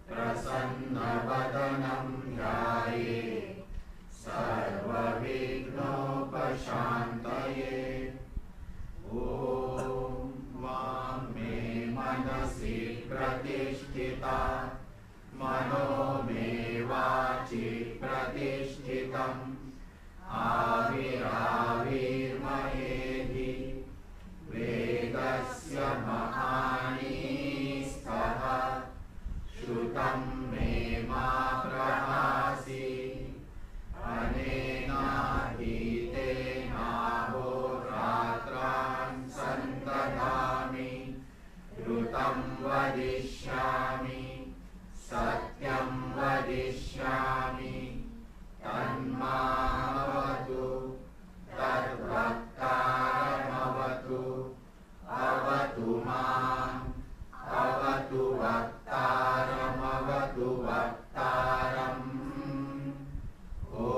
प्रसन्नवदनं ध्याये सर्वविघ्नोपशान्तये। ॐ वां मे मनसि प्रतिष्ठिता मनो मे वाचि प्रतिष्ठितम् आविराविर्मयेधि वेदस्य महानीस्तः श्रुतं मे मा प्रभासि अनेनाहीतेनाहोरात्रान् सन्तधामि ऋतं वदिष्यामि सत्यं वदिष्यामि तन्मावतु तद्वक्तारमवतु अवतु माम् अवतु वक्तारमवतु वक्तारम्। ॐ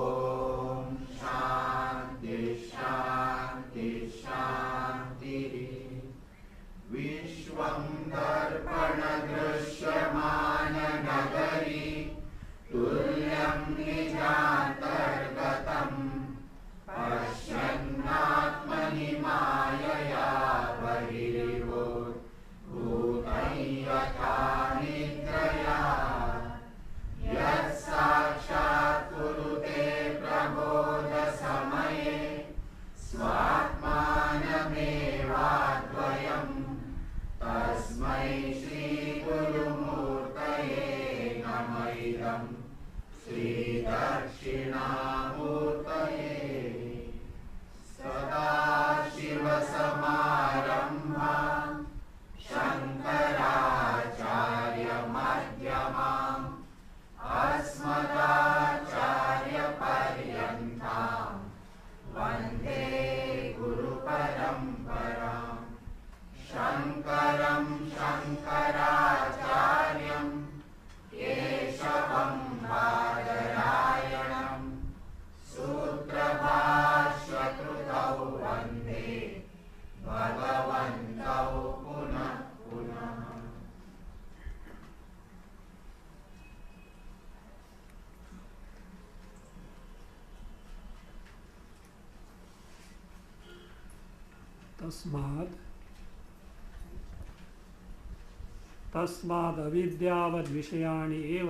शान्ति शान्ति शान्तिः। विश्वं दर्पणदृश्यमाननगरी तुल्यं निजान्तर्गतं पश्यन्नात्मनि मायया बहिर्भूतं यथा निद्रया यत्साक्षात् कुरुते प्रबोधसमये स्वात्मानमेवाद्वयं तस्मै श्रीगुरुमूर्तये नम इदं श्रीदक्षिणामूर्तये। सदाशिवसमारम्भां शङ्कराचार्यमध्यमाम् अस्मदाचार्यपर्यन्तां वन्दे गुरुपरम्पराम्। शङ्करं शङ्कराचार्यं केशवं बादरायणं सूत्रभाष्यकृतौ वन्दे भगवन्तौ पुनः पुनः। तस्माद् अविद्यावद् विषयाणि एव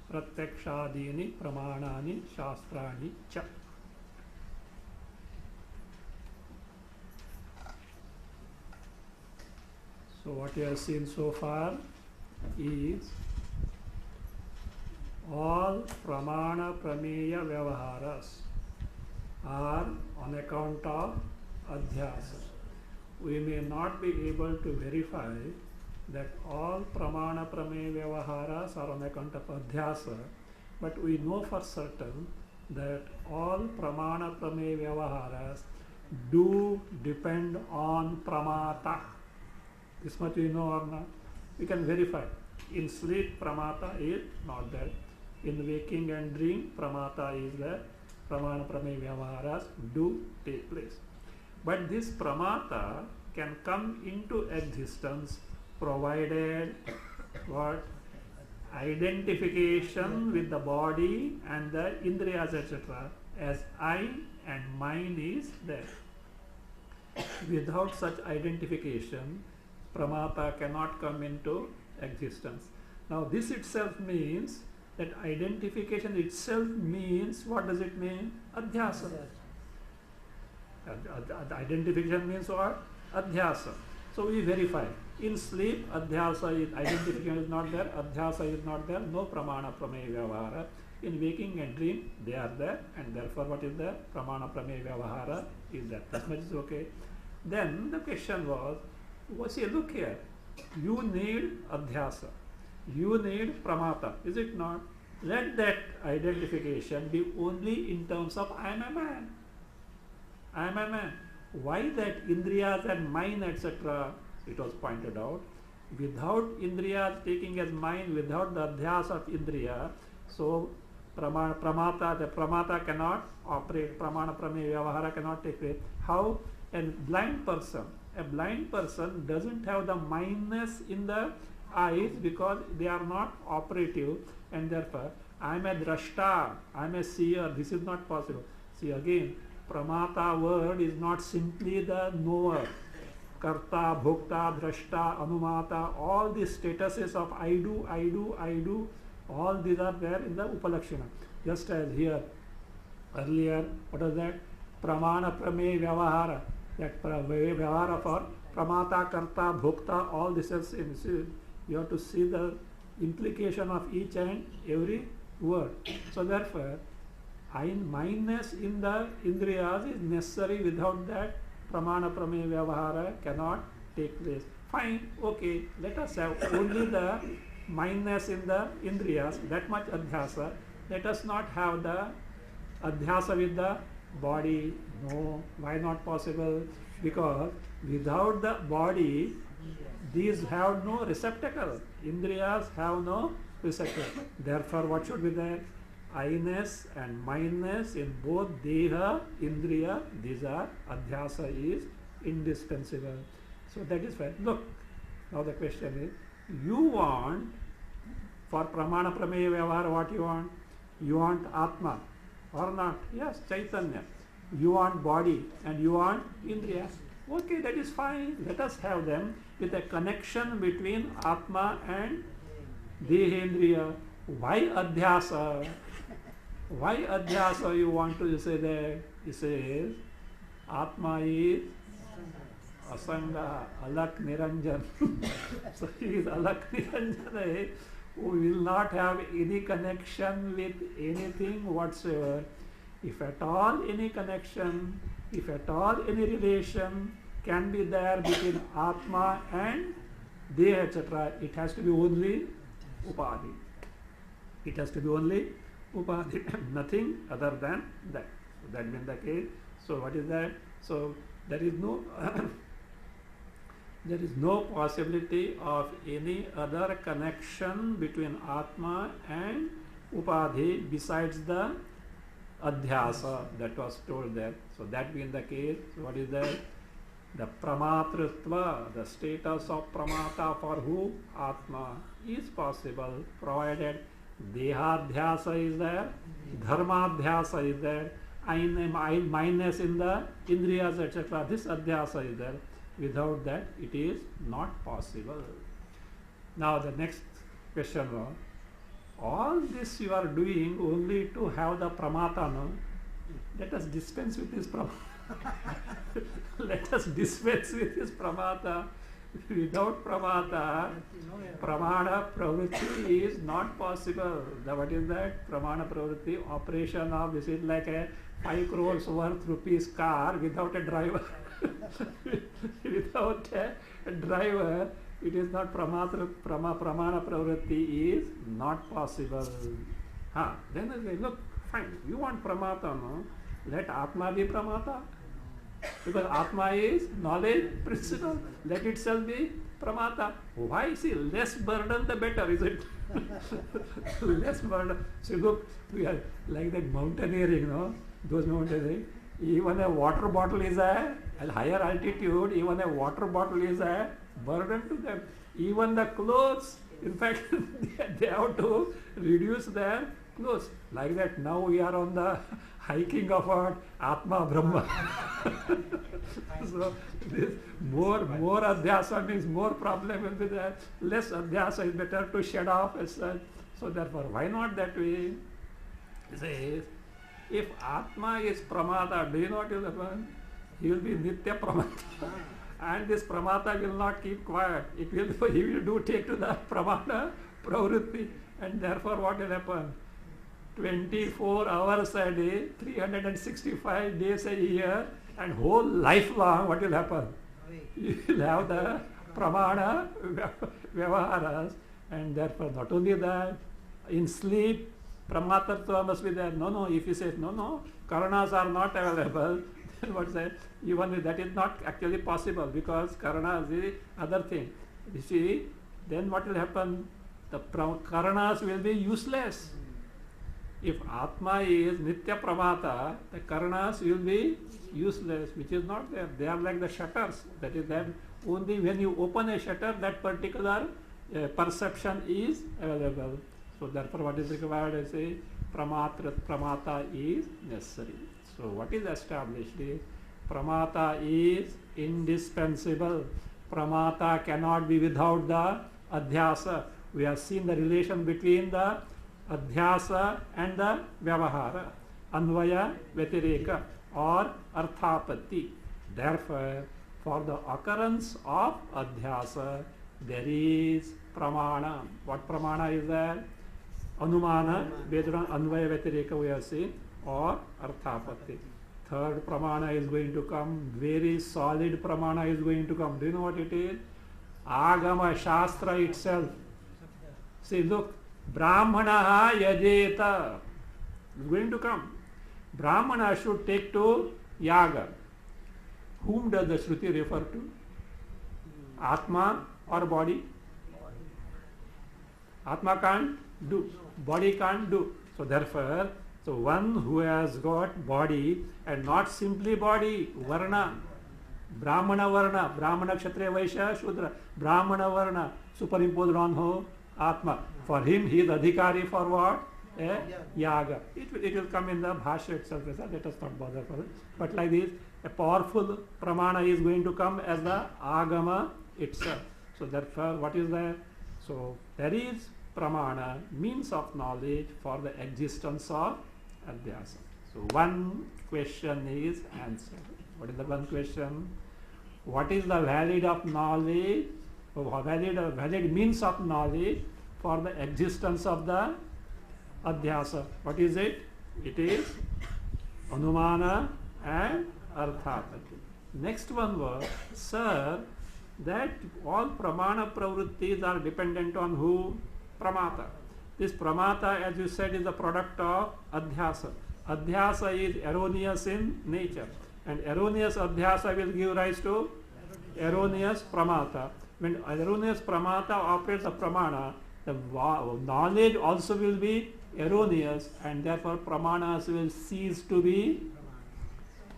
प्रत्यक्षादीनि प्रमाणानि शास्त्राणि च। So what you have seen so far is all pramana prameya vyavaharas are on account of adhyasa. We may not be able to verify that all pramana prameya vyavaharas are on account of adhyasa, but we know for certain that all pramana prameya vyavaharas do depend on pramata. This much we know or not? We can verify. In sleep, pramata is not there. In waking and dream, pramata is there. Pramana prameya vyavaharas do take place. But this pramata can come into existence provided what? Identification with the body and the indriyas, etc. as I and mine is there. Without such identification, pramata cannot come into existence. Now this itself means that identification itself means, what does it mean? Adhyasa. Identification means what? Adhyasa. So we verify. In sleep, adhyasa is, identification is not there, adhyasa is not there, no pramana prameya vyavahara. In waking and dream, they are there, and therefore what is there? Pramana prameya vyavahara is there. That much is okay. Then the question was, see, look here, you need adhyasa, you need pramata, is it not? Let that identification be only in terms of I am a man. I am a man. Why that indriyas and mind, etc., it was pointed out, without indriyas taking as mind, without the adhyasa of indriya, so the pramata cannot operate, pramana prameya vyavahara cannot take place. How? A blind person doesn't have the mindness in the eyes because they are not operative, and therefore I am a drashta, I am a seer. This is not possible. See again, pramata word is not simply the knower. Karta, bhokta, drashta, anumata, all these statuses of I do, I do, I do, all these are there in the Upalakshana. Just as here, earlier, what was that? Pramana, prame, vyavahara. That vyavahara for pramata, karta, bhokta, all this is in. You have to see the implication of each and every word. So therefore, mindness in the indriyas is necessary. Without that, pramana, prame, vyavahara cannot take place. Fine, okay, let us have only the mindness in the indriyas, that much adhyasa. Let us not have the adhyasa with the body. No, why not possible? Because without the body, these have no receptacle. Indriyas have no receptacle. Therefore, what should be there? I-ness and mindness in both deha, indriya, these are adhyasa is indispensable. So that is fine. Look, now the question is, you want for pramana prameya vyavahara, what you want? You want atma or not? Yes, chaitanya. You want body and you want indriya. Okay, that is fine. Let us have them with a connection between atma and dehendriya. Why adhyasa? Why adhyasa you want to say that? He says, atma is asanga, alak niranjan. So he is alak niranjan, who will not have any connection with anything whatsoever. If at all any connection, if at all any relation can be there between atma and deha, etc., it has to be only upadhi. It has to be only upadhi, nothing other than that. So that being the case, so what is that? So there is no there is no possibility of any other connection between atma and upadhi besides the adhyasa that was told there. So that being the case, what is that? The pramatritva, the status of pramata for who? Atma is possible, provided dehadhyasa is there, dharmadhyasa is there, mindness in the indriyas, etc. This adhyasa is there. Without that, it is not possible. Now the next question was, all this you are doing only to have the pramata, no? Let us dispense with this pramata. Let us dispense with this pramata. Without pramata, pramana pravritti is not possible. What is that? Pramana pravritti, operation of this is like a 5 crores worth rupees car without a driver. Without a driver, it is not pramana pravritti is not possible. Then I say, look, fine, you want pramata, no? Let atma be pramata. Because atma is knowledge principle. Let itself be pramata. Why? See, less burden the better, is it? Less burden. See, look, we are like that mountaineering, no? Those mountaineering. Even a water bottle is a higher altitude, even a water bottle is a burden to them. Even the clothes, in fact, they have to reduce their clothes. Like that, now we are on the hiking of our Atma Brahma. So this more adhyasa means more problem will be there. Less adhyasa is better to shed off as such. So therefore, why not that way? He says, if Atma is pramata, do you know what will happen? He will be nitya pramata. And this pramata will not keep quiet. He will take to the pramata pravritti. And therefore what will happen? 24 hours a day, 365 days a year, and whole lifelong, what will happen? You will have the pramana vyavaharas, and therefore not only that, in sleep, pramatatva must be there. No, if you say, no, karanas are not available, then what is that? Even that is not actually possible, because karana is the other thing. You see, then what will happen? The karanas will be useless. If Atma is Nitya Pramata, the Karanas will be useless, which is not there. They are like the shutters. That is that only when you open a shutter, that particular perception is available. So therefore what is required? I say pramata is necessary. So what is established is pramata is indispensable. Pramata cannot be without the adhyasa. We have seen the relation between the adhyasa and the vyavahara, anvaya vyatireka or arthapatti. Therefore, for the occurrence of adhyasa, there is pramana. What pramana is there? Anumana, based on anvaya vyatireka we have seen, or arthapatti. Third pramana is going to come, very solid pramana is going to come. Do you know what it is? Agama Shastra itself. See, look, Brahmana yajeta is going to come. Brahmana should take to yaga. Whom does the Shruti refer to? Atma or body? Atma can't do, body can't do. So therefore, so one who has got body and not simply body, varna, Brahmana varna, Brahmana Kshatriya Vaishya Shudra, Brahmana varna, superimposed on who? Atma. For him, he is adhikari for what? Yaga. It will come in the bhashya itself. Let us not bother for it. But like this, a powerful pramana is going to come as the agama itself. So therefore, what is there? So there is pramana, means of knowledge for the existence of adhyasa. So one question is answered. What is the one question? What is the valid of knowledge, valid means of knowledge for the existence of the adhyasa? What is it? It is anumana and arthapatti. Next one was, sir, that all pramana pravrittis are dependent on who? Pramata. This pramata, as you said, is the product of adhyasa. Adhyasa is erroneous in nature, and erroneous adhyasa will give rise to erroneous pramata. When erroneous pramata operates the pramana, the knowledge also will be erroneous, and therefore pramanas will cease to be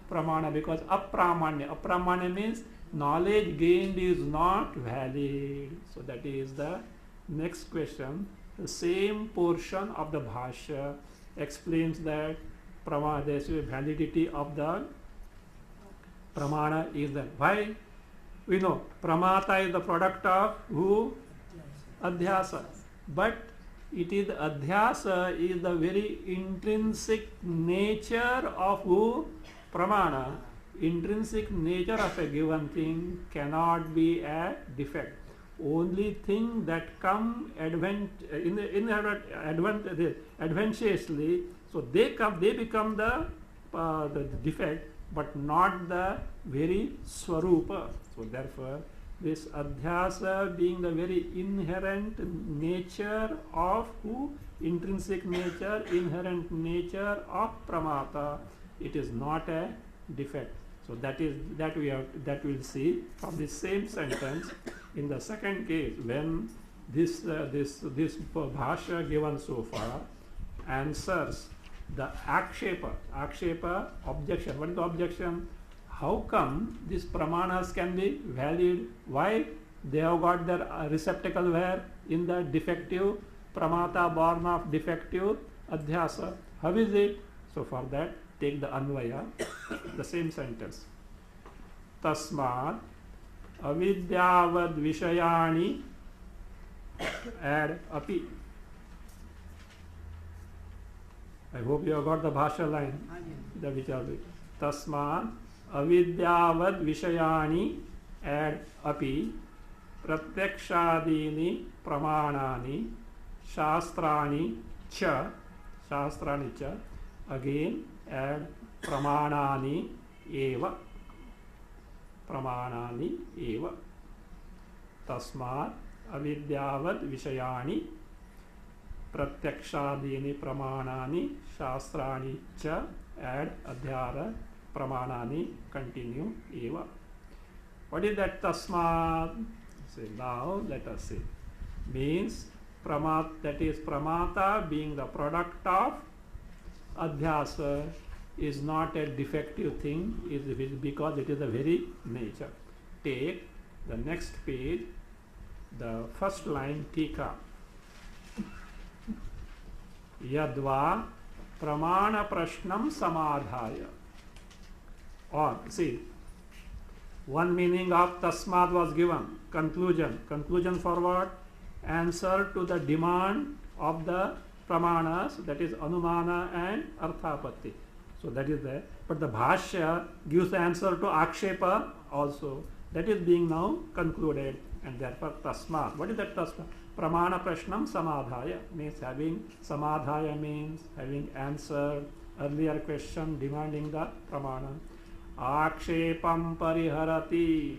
pramana, because apramanya means knowledge gained is not valid. So that is the next question. The same portion of the bhashya explains that the validity of the pramana is that. Why? We know pramata is the product of who? Adhyasa. But it is adhyasa is the very intrinsic nature of who? Pramana. Intrinsic nature of a given thing cannot be a defect. Only thing that come advantageously, so they become the defect, but not the very swarupa. So therefore, this adhyasa being the very inherent nature of who? Intrinsic nature, inherent nature of pramata, it is not a defect. So that we'll see from the same sentence. In the second case, when this bhashya given so far answers the akshepa objection. What is the objection? How come these pramanas can be valid? Why? They have got their receptacle where? In the defective pramata born of defective adhyasa. How is it? So for that, take the anvaya, the same sentence. Tasmat avidyavad vishayani, add api. I hope you have got the bhashya line. The which are Tasmat avidyavad vishayani, add api, pratyakshadini pramanani, shastrani cha, again add pramanani eva, tasmat avidyavad vishayani pratyakshadini pramanani shastrani cha, add adhyara pramanani, continue eva. What is that tasmat? Say now let us see. Means that is pramata being the product of adhyasa is not a defective thing, because it is the very nature. Take the next page, the first line, Tika. Yadva pramana prashnam samadhaya. Or, see, one meaning of tasmad was given, conclusion. Conclusion for what? Answer to the demand of the pramanas, that is anumana and arthapatti. So that is there. But the bhashya gives the answer to akshepa also. That is being now concluded, and therefore tasmat. What is that tasmat? Pramana prashnam samadhaya means having, samadhaya means having answered earlier question demanding the pramana. Akshepam pariharati.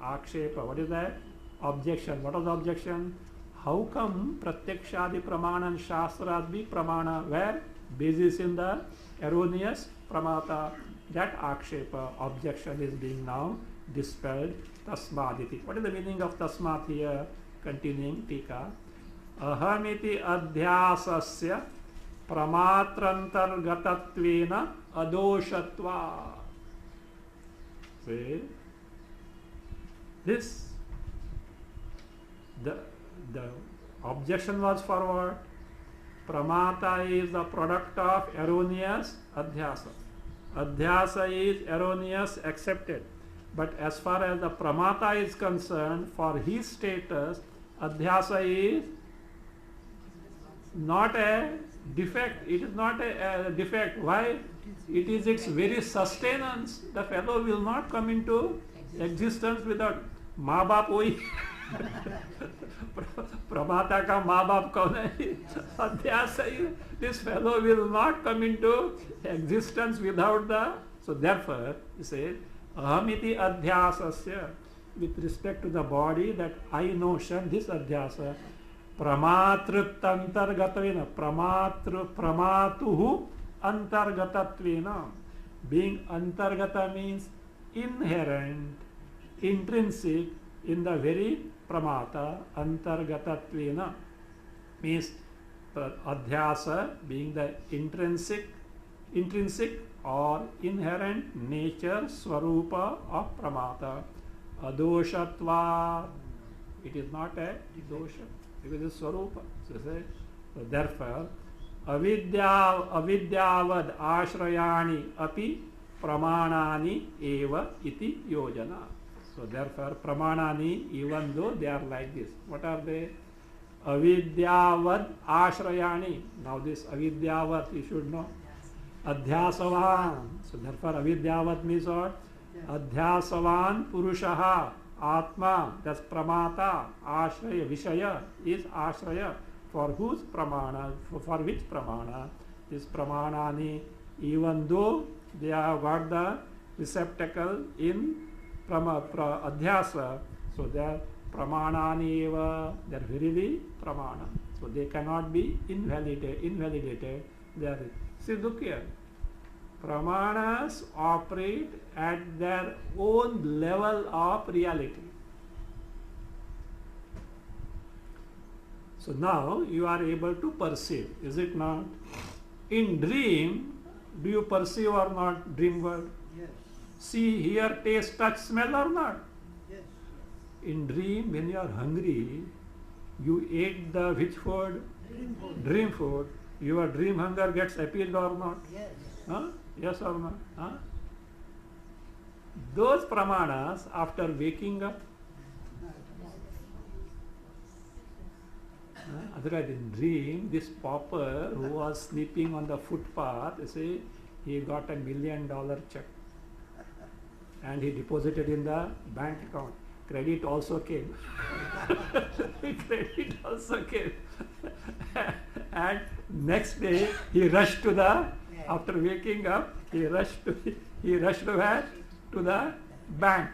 Akshepa, what is that? Objection. What was the objection? How come pratyakshadi pramana and shastras be pramana? Where? Basis in the erroneous pramata. That akshepa, objection, is being now dispelled. Tasmaditi. What is the meaning of tasmat here? Continuing Tika. Ahamiti adhyasasya pramatrantargatatvena adoshatva. See? This, the objection was forward. Pramata is the product of erroneous adhyasa. Adhyasa is erroneous accepted. But as far as the pramata is concerned, for his status, adhyasa is not a defect. It is not a defect. Why? It is its very sustenance. The fellow will not come into existence without माँ बाप वही प्रमाता का माँ बाप कौन है? अध्यास है. This fellow will not come into existence without the. So therefore, he says, ahamiti adhyasasya, with respect to the body, that I notion, this adhyasa, pramatrutantargatvena, pramatuhu antargatatvena. Being antargata means inherent, intrinsic in the very pramata. Antargatatvena means adhyasa being the intrinsic or inherent nature, swarupa of pramata. Adoshatva, it is not a dosha, because it is swarupa. So therefore, avidyavad ashrayani api pramanani eva iti yojana. So therefore, pramanani, even though they are like this, what are they? Avidyavad ashrayani. Now this avidyavat you should know. Adhyasavan. So therefore, avidyavat means what? Adhyasavan purushaha atma. That's pramata. Ashraya vishaya is ashraya. For whose pramana? For which pramana? This pramanani, even though they have got the receptacle in adhyasa, so they are pramanani eva, they are verily pramana. So they cannot be invalidated. They are, see, look here. Pramanas operate at their own level of reality. So now you are able to perceive, is it not? In dream, do you perceive or not dream world? Yes. See, hear, taste, touch, smell or not? Yes. In dream, when you are hungry, you ate the which food? Dream food. Dream food. Your dream hunger gets appeased or not? Yes. Huh? Yes or not? Huh? Those pramanas, after waking up, otherwise in dream, this pauper who was sleeping on the footpath, you see, he got $1 million check and he deposited in the bank account. Credit also came. Credit also came. And next day he rushed to the, after waking up, he rushed to where? To the bank.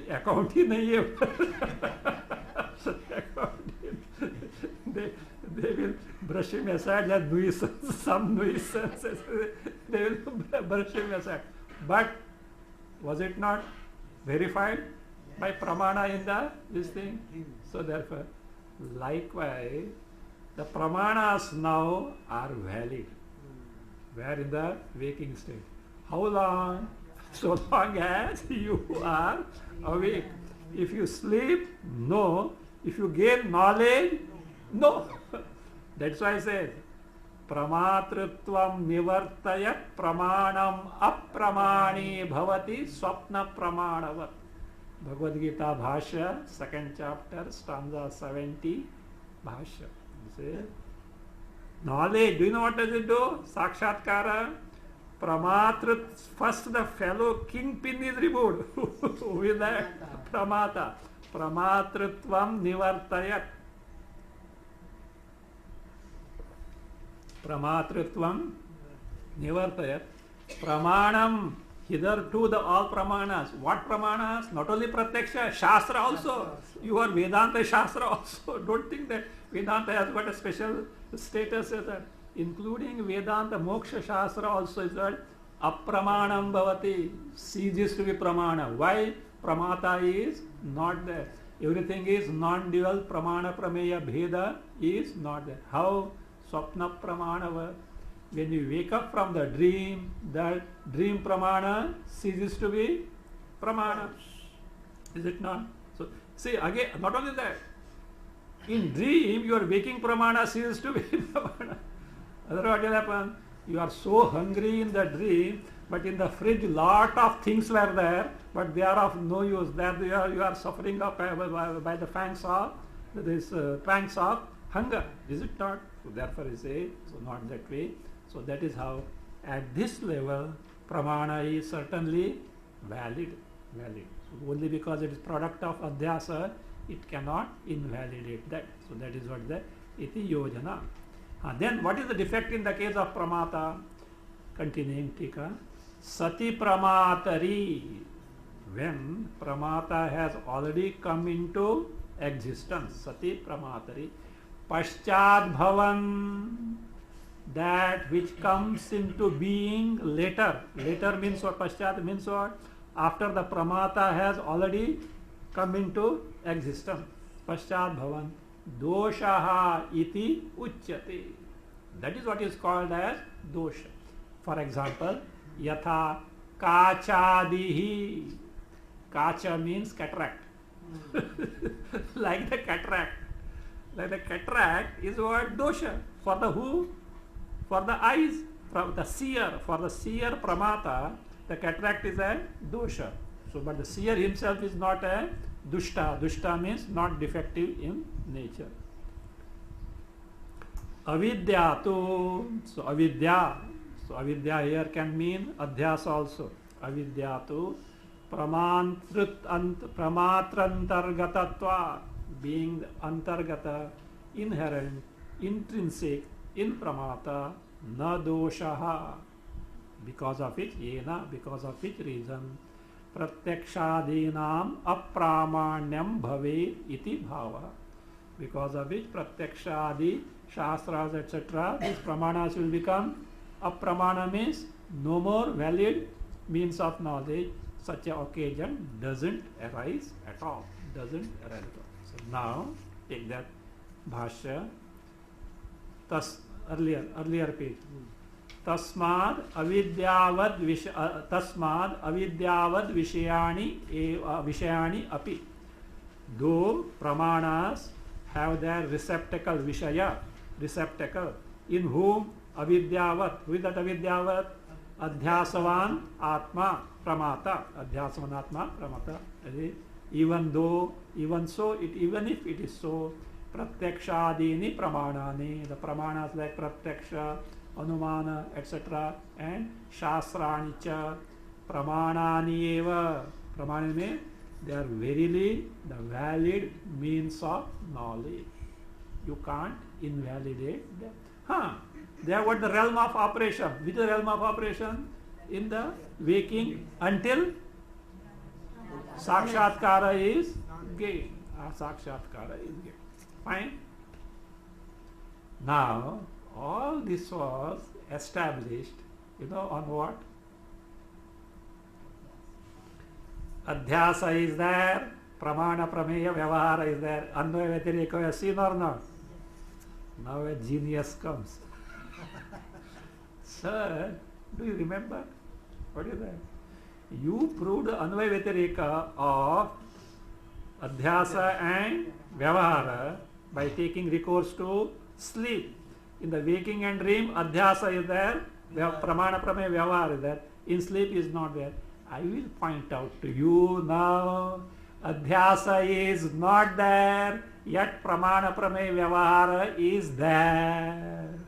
Account ही नहीं है. They will brush him aside, that nuisance, some nuisance. They will brush him aside. But was it not verified by pramana in this thing? So therefore, likewise, the pramanas now are valid. Where in the waking state. How long? So long as you are awake. If you sleep, no. If you gain knowledge, no. That's why I said, pramatritvam nivartayat pramanam apramani bhavati swapna pramanavat. Bhagavad Gita Bhashya, 2nd chapter, stanza 70, Bhashya. See? Knowledge, do you know what does it do? Sakshatkara. Pramatrit, first the fellow kingpin is removed. Who is that? Pramata. Pramatritvam nivartayat. Pramatritvam nivartayat. Pramanam. Hitherto the all pramanas. What pramanas? Not only Pratyaksha, Shastra also. You are Vedanta Shastra also. Don't think that Vedanta has got a special status as that. Including Vedanta, Moksha Shastra also is that apramanam bhavati, ceases to be pramana. Why? Pramata is not there. Everything is non-dual, pramana, prameya, bheda is not there. How? Swapna pramanava. When you wake up from the dream pramana ceases to be pramana. Is it not? So, see again, not only that, in dream your waking pramana ceases to be pramana. Otherwise what will happen? You are so hungry in the dream, but in the fridge lot of things were there, but they are of no use. That you are suffering up by the pangs of hunger. Is it not? So therefore he says, so not that way. So that is how at this level pramana is certainly valid. So only because it is product of adhyasa, it cannot invalidate that. So that is what the iti yojana. Then what is the defect in the case of pramata? Continuing tika. Sati pramatari. When pramata has already come into existence. Sati pramatari. Paschad bhavan. That which comes into being later. Later means what? Paschad means what? After the pramata has already come into existence. Paschad bhavan. Doshaha iti uchyate. That is what is called as dosha. For example, yatha kachadihi. Kacha means cataract. Like the cataract. Like the cataract is what? Dosha. For the who? For the eyes. From the seer. For the seer pramata, the cataract is a dosha. So, but the seer himself is not a dushta. Dushta means not defective in nature. Avidya tu. So avidya. So avidya here can mean adhyasa also. Avidya tu pramatrantargatatva, being the antargata, inherent, intrinsic in pramata, na doshaha, because of which, yena, because of which reason, pratyakshadinam apramanyam bhave iti bhava, because of which pratyakshadi, shastras, etc., these pramanas will become apramana, means no more valid means of knowledge. Such an occasion doesn't arise at all. Doesn't arise at all. So now take that bhashya. Earlier page. Tasmad avidhyavad vishayani api. Though pramanas have their receptacle, vishaya, receptacle, in whom avidyavat, who is that avidyavat? Adhyasavan atma pramata. Adhyasavan atma pramata. Even if it is so, pratyakshadini pramanani, the pramanas like pratyaksha, anumana, etc., and shastrani cha pramanani eva. Pramani means they are verily the valid means of knowledge. You can't invalidate them. They have got the realm of operation. Which is the realm of operation? In the waking until sakshatkara is gained. Sakshatkara is gained. Fine. Now, all this was established, on what? Adhyasa is there, pramana, prameya, vyavahara is there, anvaya vyatireka, you have seen or not? Now a genius comes. Sir, do you remember? What is that? You proved the Anvaya Vyatireka of Adhyasa and Vyavahara by taking recourse to sleep. In the waking and dream, Adhyasa is there, Pramana Prameya Vyavahara is there. In sleep is not there. I will point out to you now, Adhyasa is not there, yet Pramana Prameya Vyavahara is there.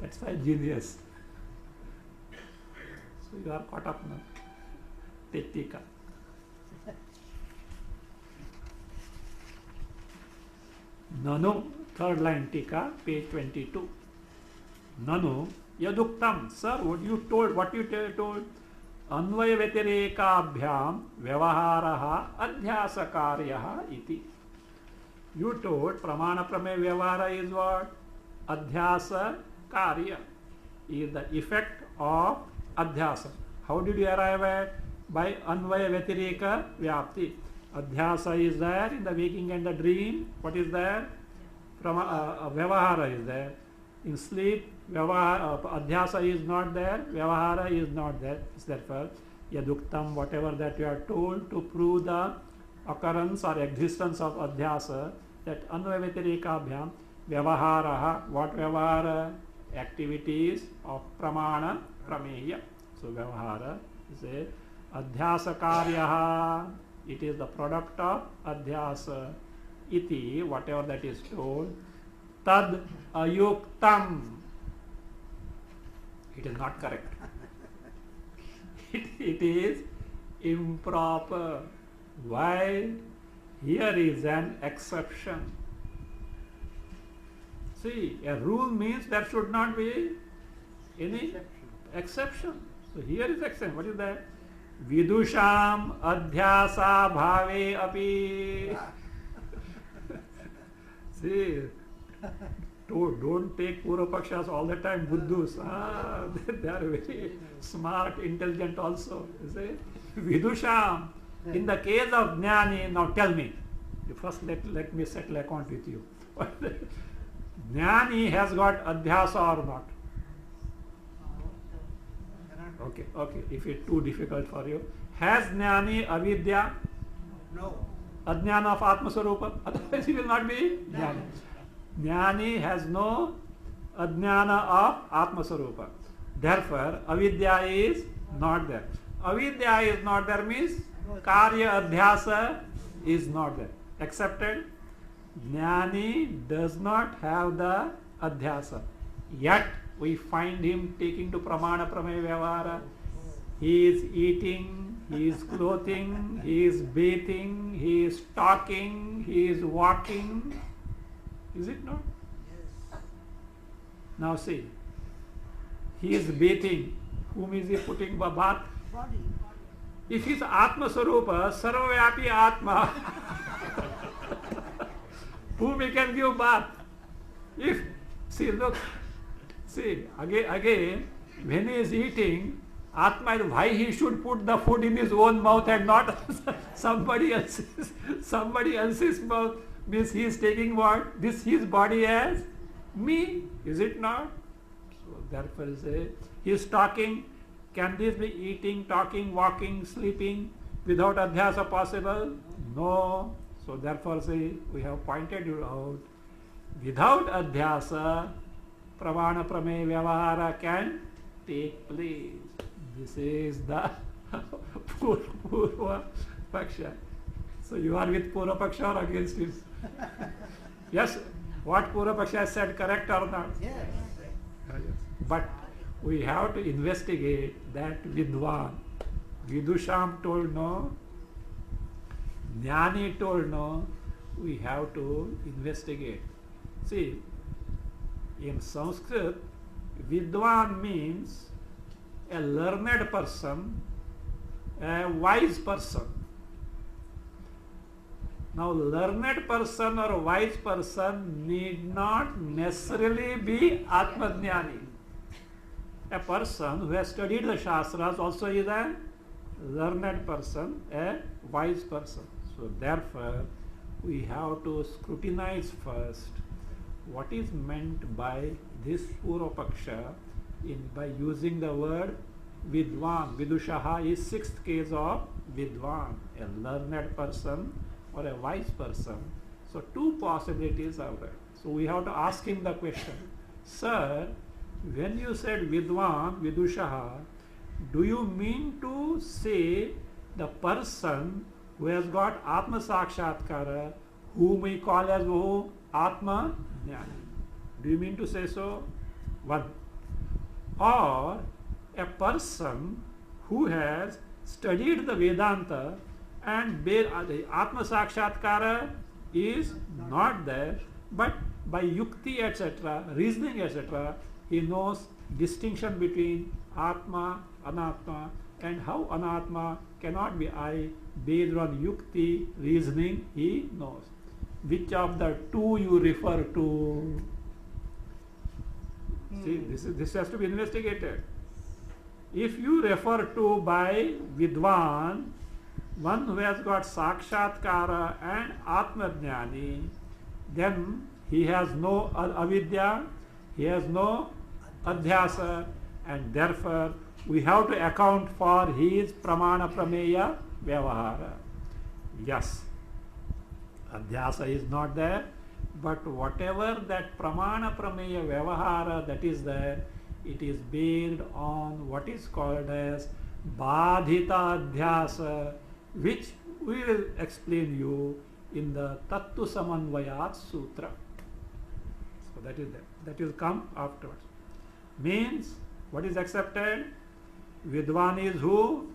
That's why genius. So you are caught up now. Take tika. Nanu, third line tika, page 22. Nanu, yaduktam. Sir, what you told? Anvaya Vyatireka Vyavaharaha Adhyasa iti. You told Pramana Prameya Vyavahara is what? Adhyasa Karya. Is the effect of Adhyasa. How did you arrive at? By Anvaya Vyatireka Vyapti. Adhyasa is there in the waking and the dream. What is there? Vyavahara is there. In sleep, Adhyasa is not there, Vyavahara is not there. Therefore, Yaduktam, whatever that you are told to prove the occurrence or existence of Adhyasa, that Anvaya Vyatireka Vyavaharaha, what Vyavahara? Activities of Pramana Prameya. So Vyavahara is a Adhyasa Karyaha. It is the product of Adhyasa. Iti, whatever that is told. Tad ayuktam. It is not correct. It is improper. Why? Here is an exception. See, a rule means there should not be any exception. So here is exception. What is that? Vidusham adhyasa bhave api. See, don't take Purvapakshas all the time, Buddhus. They are very smart, intelligent also. You see? Vidusham. In the case of Jnani, now tell me. First let me settle account with you. Jnani has got Adhyasa or not? Okay. If it's too difficult for you. Has Jnani Avidya? No. Ajnana of Atma Swarupa? Otherwise he will not be Jnani. Jnani has no Ajnana of Atma Swarupa. Therefore, Avidya is not there. Avidya is not there means Karya Adhyasa is not there. Accepted? Jnani does not have the Adhyasa. Yet we find him taking to Pramana Prameya Vyavahara. He is eating, he is clothing, he is bathing, he is talking, he is walking. Is it not? Yes. Now see, he is bathing. Whom is he putting bath? Body. If he is Atma Swarupa, Sarvavyapi Atma, whom he can give bath? If, see, look, see, again, when he is eating, Atma, why he should put the food in his own mouth and not somebody else's mouth? Means he is taking what? This his body as me, is it not? So therefore say, he is talking. Can this be eating, talking, walking, sleeping without Adhyasa possible? No. So therefore say, we have pointed you out. Without Adhyasa, Pramana Prameya Vyavahara can take place. This is the Purva Paksha. So you are with Purva Paksha or against him? Yes, what Purva Paksha has said, correct or not? Yes. Yes. But we have to investigate that Vidwan. Vidusham told no, Jnani told no, we have to investigate. See, in Sanskrit, Vidwan means a learned person, a wise person. Now, learned person or wise person need not necessarily be Atmajnani. A person who has studied the Shastras also is a learned person, a wise person. So, therefore, we have to scrutinize first what is meant by this Purva Paksha by using the word Vidwan. Vidushaha is sixth case of Vidwan, a learned person or a wise person. So two possibilities are there. So we have to ask him the question, Sir, when you said Vidwan, Vidushaha, do you mean to say the person who has got Atma Sakshatkara, whom we call as who? Atma Jnani. Do you mean to say so? One. Or a person who has studied the Vedanta and the Atma Sakshatkara is not there, but by yukti etc., reasoning etc., he knows distinction between Atma, Anatma, and how Anatma cannot be I, based on yukti, reasoning, he knows. Which of the two you refer to? See, this has to be investigated. If you refer to by Vidwan, one who has got Sakshatkara and Atmajnani, then he has no avidya, he has no adhyasa, and therefore we have to account for his pramana prameya vyavahara. Yes, adhyasa is not there, but whatever that pramana prameya vyavahara that is there, it is based on what is called as badhita adhyasa, which we will explain you in the Tattva Samanvayat Sutra. So that is there. That will come afterwards. Means, what is accepted? Vidwan is who?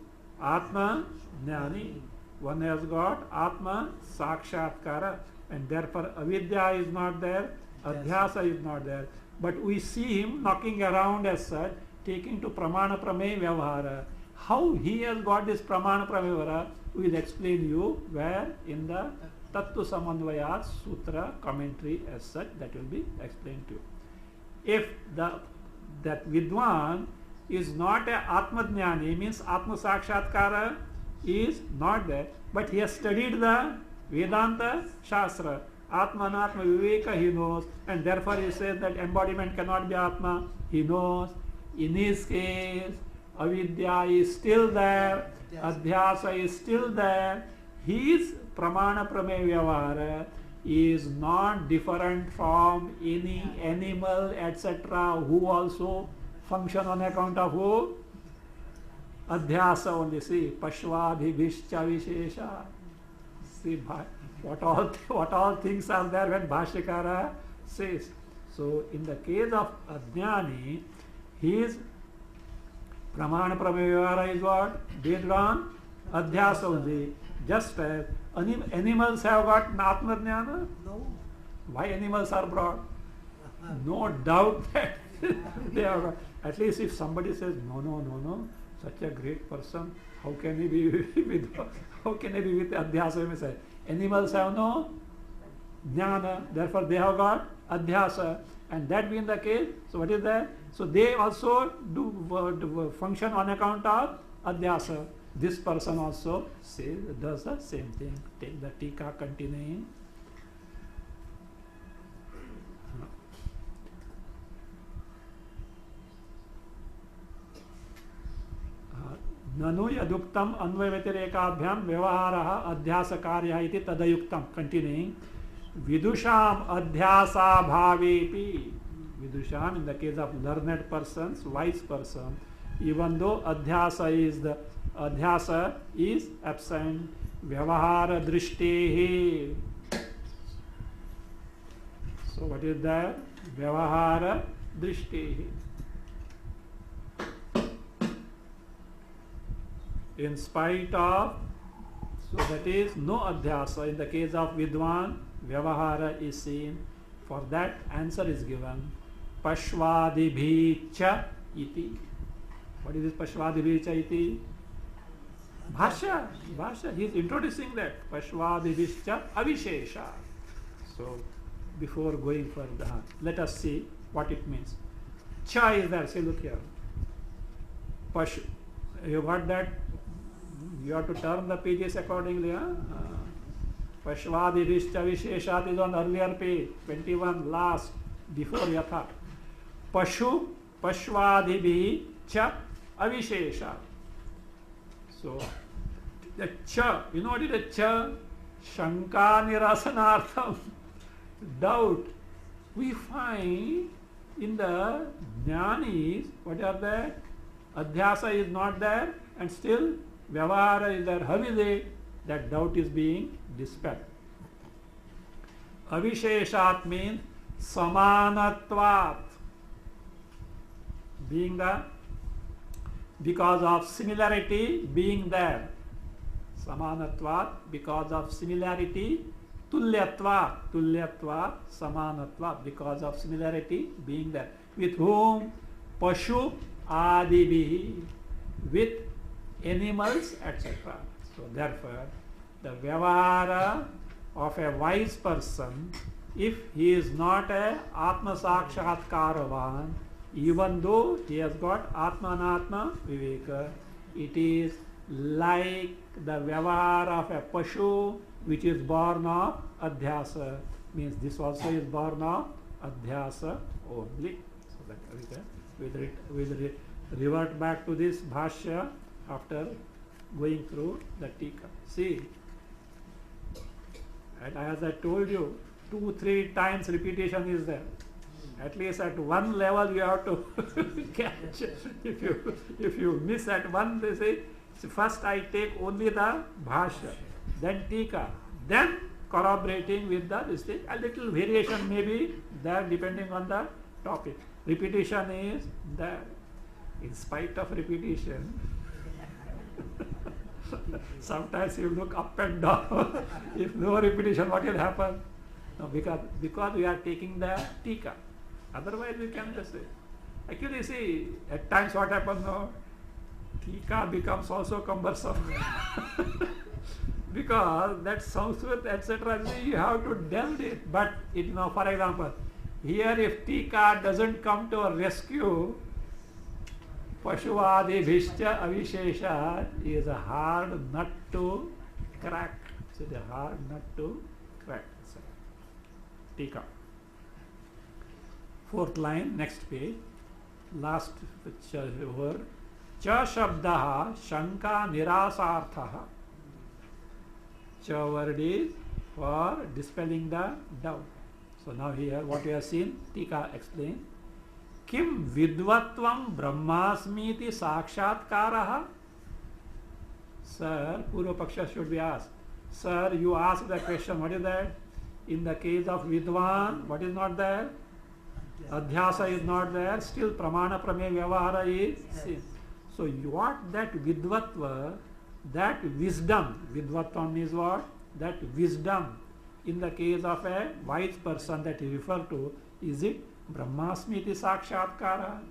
Atma Jnani. One has got Atma Sakshatkara, and therefore avidya is not there, adhyasa is not there. But we see him knocking around as such, taking to pramana prameya vyavahara. How he has got this pramana prameya vyavahara, we will explain you where in the Tattva Samanvayat Sutra commentary as such, that will be explained to you. If that Vidwan is not a Atmajnani, means Atma Sakshatkara is not there, but he has studied the Vedanta Shastra, Atma Anatma Viveka he knows, and therefore he says that embodiment cannot be Atma, he knows. In his case, avidya is still there, adhyasa is still there, his pramana prameya vyavahara is not different from any animal etc. who also function on account of who? Adhyasa only. See, Pashvadhibhishcha Vishesha. See what all things are there when Bhashyakara says. So in the case of Ajnani, his pramana prameya vyavahara is what? Based on adhyasa only. Just as animals have got Atmajnana? No. Why animals are brought? No doubt that they have got. At least if somebody says, no, such a great person, how can he be with adhyasa? We say, animals have no jnana, therefore they have got adhyasa. And that being the case, so what is that? So they also do function on account of adhyasa. This person also does the same thing. Take the tika continuing. ननु यदुक्तम अन्वय व्यतिरेकाभ्याम व्यवहारः अध्यासकार्यः इति तदयुक्तम. Continuing. Vidusham adhyasabhavepi. Vidusham, in the case of learned persons, wise person, even though adhyasa is absent, vyavahara drishtihi. So what is that? Vyavahara drishtihi. In spite of, so that is no adhyasa. In the case of Vidwan, vyavahara is seen. For that answer is given. Pashvadibhicha iti. What is this Pashvadibhicha iti? Bhasha. He is introducing that. Pashvadibhicha avishesha. So, before going further, let us see what it means. Cha is there. See, look here. You got that? You have to turn the pages accordingly. Pashvadibhicha avisheshat is on earlier page, 21, last, before yatha. Pashvadibhicha Avishesha. So the cha, you know what is the cha? Shanka nirasanartham. Doubt. We find in the jnanis, what are there? Adhyasa is not there, and still vyavahara is there. How is it? That doubt is being dispelled. Avisheshat means samanatvat, being the, because of similarity being there. Samanatvat, because of similarity. Tulyatvat, tulyatvat, samanatvat, because of similarity being there. With whom? Pashu adibihi, with animals, etc. So therefore, the vyavahara of a wise person, if he is not a Atma Sakshatkaravan, even though he has got Atma Anatma Viveka, it is like the vyavahara of a Pashu which is born of Adhyasa. Means this also is born of Adhyasa only. So that we'll revert back to this Bhashya after going through the Tika. See, and as I told you, 2-3 times repetition is there. At least at one level you have to catch. If you miss at one, they say, first I take only the Bhashya, then Tika, then corroborating with the this thing. A little variation may be there depending on the topic. Repetition is there. In spite of repetition, sometimes you look up and down. If no repetition, what will happen? No, because we are taking the Tika. Otherwise we can just say. Actually, see, at times what happens now, Tika becomes also cumbersome. Because that Sanskrit, etc., you have to delve it. But, for example, here if Tika doesn't come to a rescue, Pashuvadibhishcha Avishesha is a hard nut to crack. It's a hard nut to crack. Tika. Fourth line, next page, last word. Cha shabdaha shanka nirasarthaha. Cha word is for dispelling the doubt. So now here what we have seen, Tika explain. Kim vidvatvam brahmasmiti sakshatkaraha? Sir, Purva Paksha should be asked. Sir, you asked the question, what is that? In the case of Vidwan, what is not there? Adhyasa is not there, still Pramana Prameya Vyavahara is seen. So what that Vidvatva, that wisdom, Vidvatvam is what? That wisdom in the case of a wise person that you refer to, is it Brahmasmiti Sakshatkara?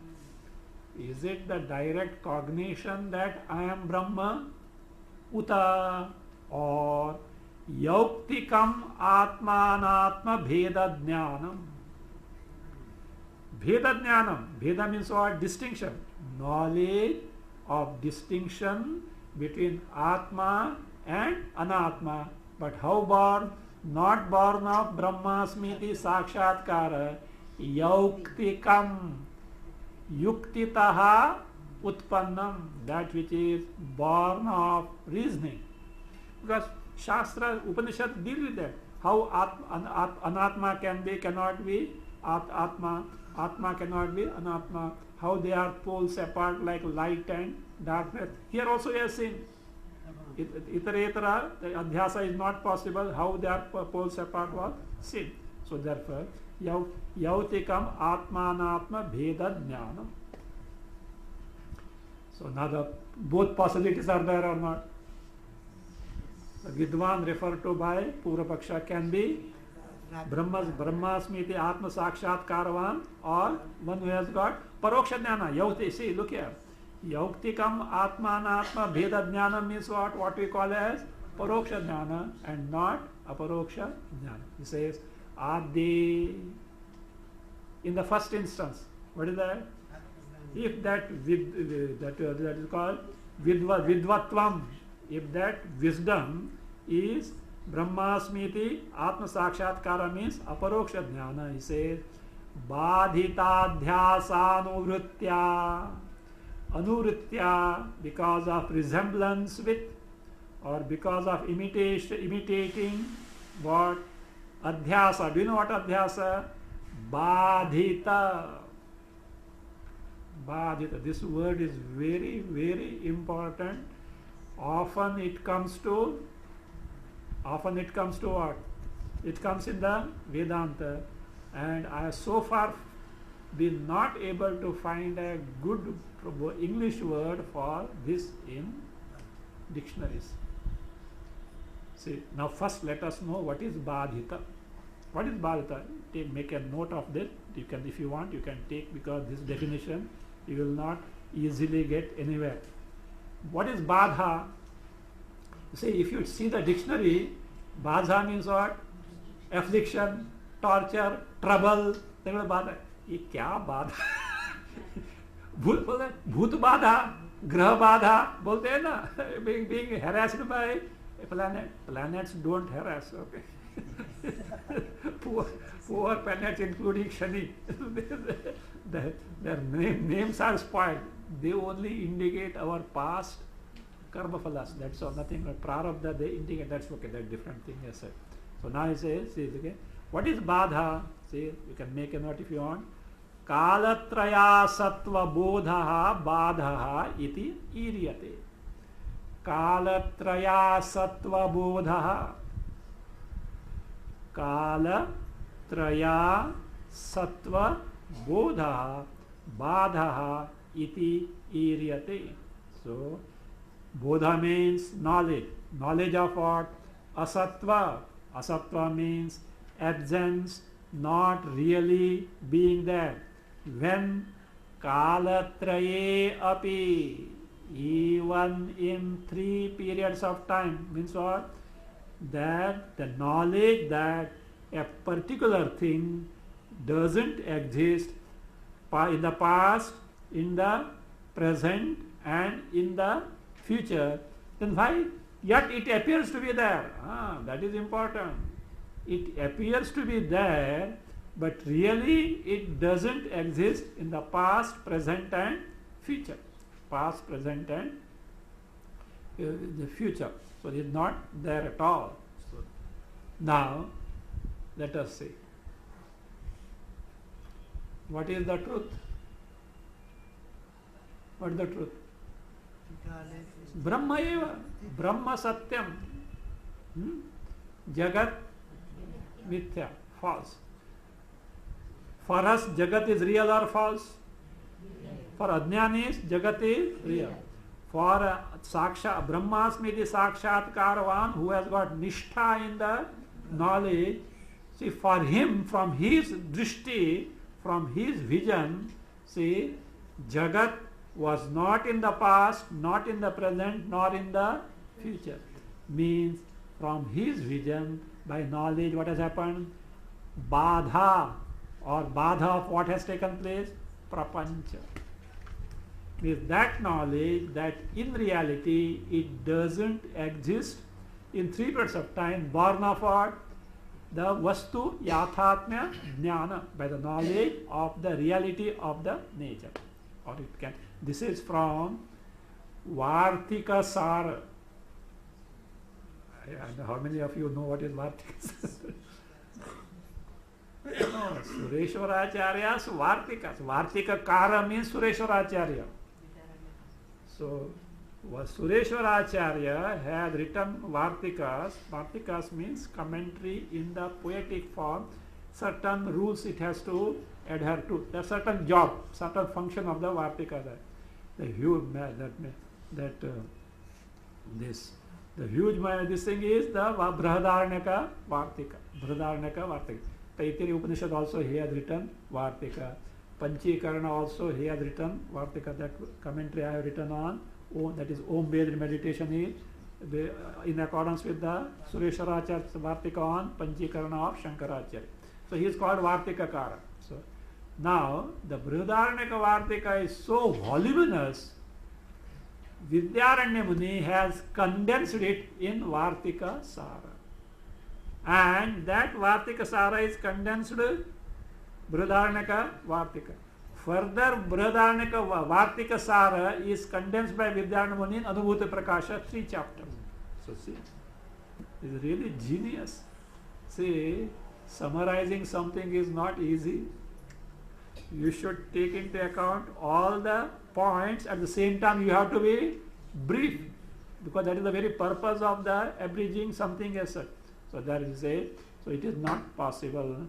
Is it the direct cognition that I am Brahma? Uta, or Yauktikam Atmanatma Bheda Jnanam. Bheda Jnanam. Bheda means what? Distinction. Knowledge of distinction between Atma and Anatma. But how born? Not born of Brahmasmiti Sakshatkara. Yauktikam. Yuktitaha Utpannam. That which is born of reasoning. Because Shastra, Upanishad deal with that. How Anatma can be, cannot be Atma. Atma cannot be Anatma. How they are poles apart like light and darkness. Here also we have seen. Itaretara, the Adhyasa is not possible. How they are poles apart was seen. So therefore, Yautikam Atmanatma Bheda Jnanam. So now both possibilities are there or not? The Vidwan referred to by Purva Paksha can be Brahmasmiti Atma Sakshatkaravan, or one who has got Paroksha Jnana. Yauti, see, look here. Yauktikam Atmanatma Bheda Jnana means what? What we call as Paroksha Jnana and not Aparoksha Jnana. He says, Adi. In the first instance, what is that? If that is called Vidvatvam, if that wisdom is Brahmasmiti Atma Sakshatkara means Aparoksha Jnana, he says, Badhitadhyasanuvritya Anurritya, because of resemblance with, or because of imitating what? Adhyasa. Do you know what adhyasa? Badhita. Badhita. This word is very, very important. Often it comes to what? It comes in the Vedanta, and I have so far been not able to find a good English word for this in dictionaries. See, now first let us know what is Badhita. What is Badhita? Make a note of this. You can, if you want, you can take, because this definition you will not easily get anywhere. What is Badha? See, if you see the dictionary, Badha means what? Affliction, torture, trouble. बाधा ये क्या बाधा भूत बाधा ग्रह बाधा बोलते हैं ना being harassed by a planet. Planets don't harass, okay. poor planets including Shani. Their names are spoiled. They only indicate our past karma phalas. That's all, nothing but prarabdha they indicate. That's okay, that's different thing, yes sir. So now he says, okay, what is badha? See, you can make a note if you want. Kalatraya sattva bodhaha badhaha iti iriyate. Kalatraya sattva bodhaha. Kalatraya sattva bodhaha badhaha iti iriyate. So, bodha means knowledge. Knowledge of what? Asattva. Asattva means absence, not really being there. When kalatraye api, even in 3 periods of time, means what? That the knowledge that a particular thing doesn't exist in the past, in the present and in the future, then why? Yet it appears to be there. That is important. It appears to be there, but really it doesn't exist in the past, present and future. Past, present and the future. So it is not there at all. So now let us see. What is the truth? What is the truth? Brahma eva. Brahma satyam. Jagat mithya. False. For us, Jagat is real or false? For Ajnanis, Jagat is real. For Saksha, Brahmasmiti Sakshatkarvan, who has got Nishtha in the knowledge, see, for him, from his drishti, from his vision, see, Jagat was not in the past, not in the present, nor in the future. Means, from his vision, by knowledge, what has happened? Badha, or badha of what has taken place? Prapancha. Means that knowledge that in reality it doesn't exist in 3 periods of time, born of what? The vastu yathatmya jnana, by the knowledge of the reality of the nature. Or it can. This is from Vartika Sara. How many of you know what is Vartika? No, Sureshwaracharya's Vartikas. Vartika Kara means Sureshwaracharya. So, Sureshwaracharya had written Vartikas. Vartikas means commentary in the poetic form. Certain rules it has to adhere to. There are certain job, certain function of the Vartika. The huge this thing is the Brahadaranyaka Vartika. Brahadaranyaka Vartika. Taittiriya Upanishad also he has written Vartika. Panchikarana also he has written Vartika. That commentary I have written on Om, that is Om based meditation is in accordance with the Sureshwaracharya's Vartika on Panchikarana of Shankaracharya. So he is called Vartikakara. So now the Brihadaranyaka Vartika is so voluminous, Vidyaranya Muni has condensed it in Vartika Sara. And that Vartika Sara is condensed Brihadaranyaka Vartika. Further, Brihadaranyaka Vartika Sara is condensed by Vidyaranyaka Muni in Anubhuti Prakasha, 3 chapters. So see, it's really genius. See, summarizing something is not easy. You should take into account all the points. At the same time, you have to be brief, because that is the very purpose of the abridging something as such. So there is a, so it is not possible.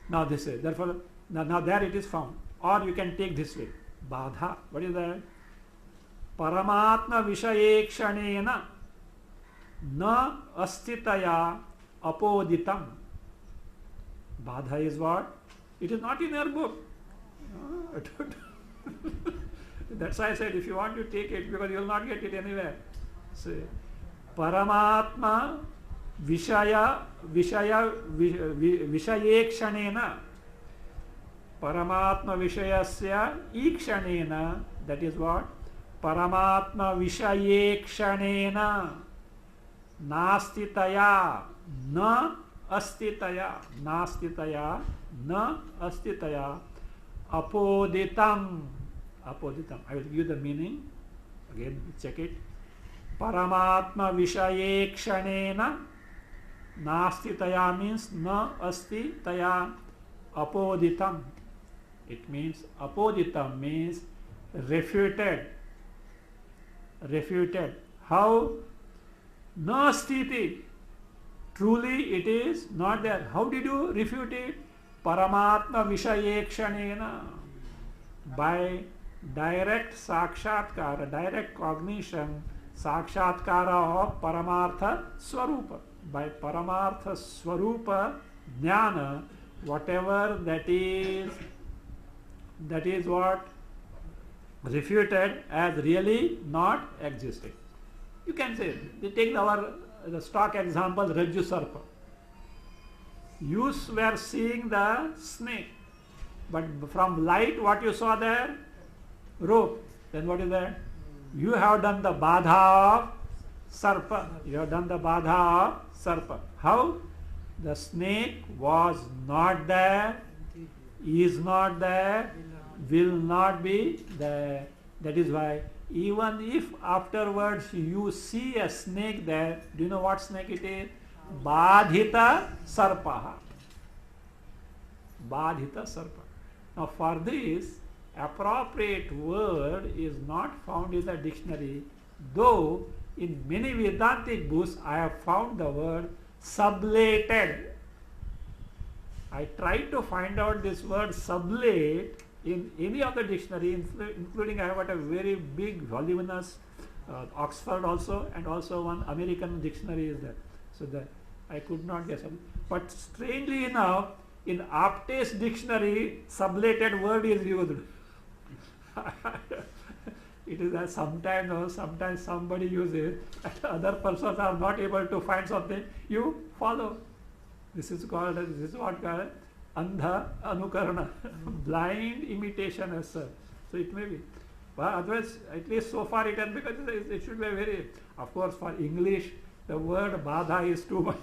Now this way. Therefore, now there it is found. Or you can take this way. Badha. What is that? Paramatma Vishayekshana na astitaya apoditam. Badha is what? It is not in your book. That's why I said if you want to take it, because you will not get it anywhere. Say, Paramatma Vishayekshana. Paramatma Vishayasya Ikshanena. That is what? Paramatma Vishayekshana. Nastitaya. Na astitaya. Nastitaya. Na astitaya. Apoditam. Apoditam. I will give you the meaning. Again, check it. Paramatma Vishayekshana. Nastitaya means na asti taya apoditam. It means apoditam means refuted. Refuted. How? Nastiti. Truly it is not there. How did you refute it? Paramatma Vishayekshana. By direct sakshatkara, direct cognition, sakshatkara of Paramartha Swarupa. By Paramartha Swarupa Jnana, whatever that is what refuted as really not existing. You can say, we take the stock example, Rajju Sarpa. You were seeing the snake, but from light what you saw there? Rope. Then what is that? You have done the Badha of Sarpa. You have done the Badha of Sarpa. How? The snake was not there, is not there, will not be there. That is why even if afterwards you see a snake there, do you know what snake it is? Badhita Sarpaha. Badhita Sarpa. Now for this, appropriate word is not found in the dictionary, though in many Vedantic books I have found the word sublated. I tried to find out this word sublate in any of the dictionary, including I have got a very big voluminous Oxford also, and also one American dictionary is there. So that I could not guess. But strangely enough, in Apte's dictionary, sublated word is used. It is that sometimes somebody uses, and other persons are not able to find something. You follow. This is what called andha anukarana, blind imitation as such. So it may be. But otherwise, at least so far it has, because it should be very, of course for English, the word badha is too much,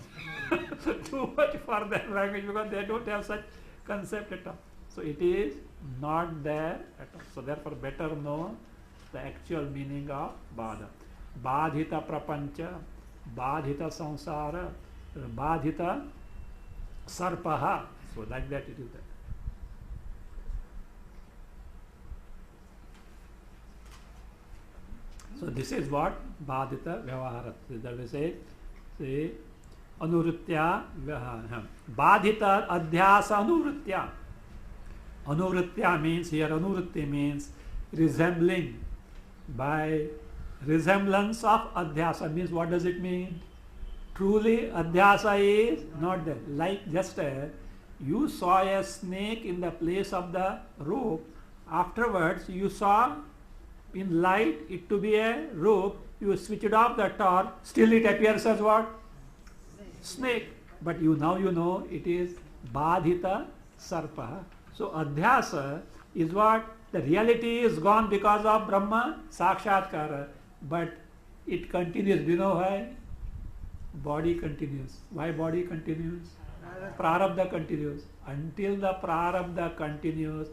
too much for their language, because they don't have such concept at all. So it is not there at all. So therefore better know the actual meaning of badha. Badhita prapancha, badhita samsara, badhita sarpaha. So like that it is there. So this is what badhita vyavaharat. That we say anurutya vyavaharam. Badhita adhyasa anurutya. Anurutya means here, anurutya means resembling. By resemblance of adhyasa means, what does it mean? Truly adhyasa is not there. Like just you saw a snake in the place of the rope, afterwards you saw in light it to be a rope, you switched off the torch, still it appears as what? Snake. But now you know it is badhita sarpa. So adhyasa is what? The reality is gone because of Brahma Sakshatkara, but it continues. Do you know why? Body continues. Why body continues? Prarabdha continues. Until the Prarabdha continues,